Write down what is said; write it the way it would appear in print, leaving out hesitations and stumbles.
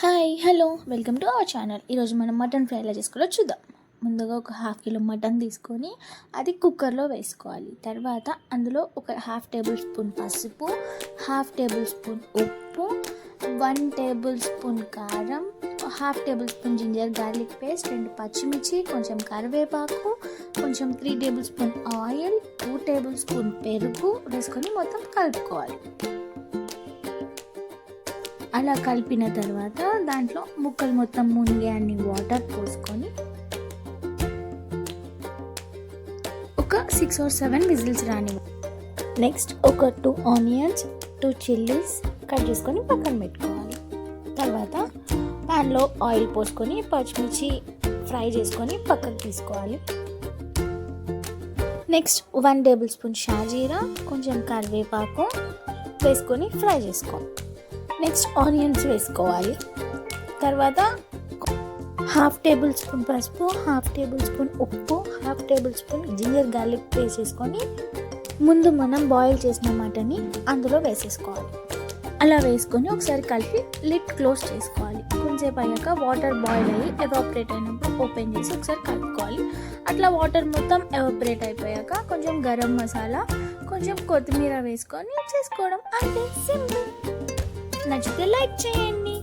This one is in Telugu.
Hi hello welcome to our channel. ఈరోజు మనం మటన్ ఫ్రై ఎలా చేసుకోవాలో చూద్దాం. ముందుగా ఒక హాఫ్ కిలో మటన్ తీసుకొని అది కుక్కర్లో వేసుకోవాలి. తర్వాత అందులో ఒక హాఫ్ టేబుల్ స్పూన్ పసుపు, హాఫ్ టేబుల్ స్పూన్ ఉప్పు, 1 టేబుల్ స్పూన్ కారం, half tablespoon ginger garlic paste, 2 పచ్చిమిర్చి, కొంచెం కరివేపాకు, కొంచెం 3 tablespoon oil, 2 tablespoon పెరుగు వేసుకొని మొత్తం కలుపుకోవాలి. అలా కలిపిన తర్వాత దాంట్లో ముక్కలు మొత్తం మునిగే అన్ని వాటర్ పోసుకొని ఒక 6 or 7 విజిల్స్ రాని. నెక్స్ట్ ఒక 2 ఆనియన్స్, 2 చిల్లీస్ కట్ చేసుకొని పక్కన పెట్టుకోవాలి. తర్వాత ప్యాన్లో ఆయిల్ పోసుకొని పచ్చిమిర్చి ఫ్రై చేసుకొని పక్కకు తీసుకోవాలి. నెక్స్ట్ 1 టేబుల్ స్పూన్ షాజీరా, కొంచెం కరివేపాకు వేసుకొని ఫ్రై చేసుకోవాలి. నెక్స్ట్ ఆనియన్స్ వేసుకోవాలి. తర్వాత హాఫ్ టేబుల్ స్పూన్ పసుపు, హాఫ్ టేబుల్ స్పూన్ ఉప్పు, half tablespoon ginger garlic paste వేసుకొని ముందు మనం బాయిల్ చేసిన మటన్ని అందులో వేసేసుకోవాలి. అలా వేసుకొని ఒకసారి కలిపి లిడ్ క్లోజ్ చేసుకోవాలి. కొంచెంసేపు అయ్యాక వాటర్ బాయిల్ అయ్యి ఎవాపరేట్ అయినప్పుడు ఓపెన్ చేసి ఒకసారి కలుపుకోవాలి. అట్లా వాటర్ మొత్తం ఎవాపరేట్ అయిపోయాక కొంచెం గరం మసాలా, కొంచెం కొత్తిమీర వేసుకొని చేసుకోవడం. అంతే, సింపుల్. నచ్చితే లైక్ చేయండి.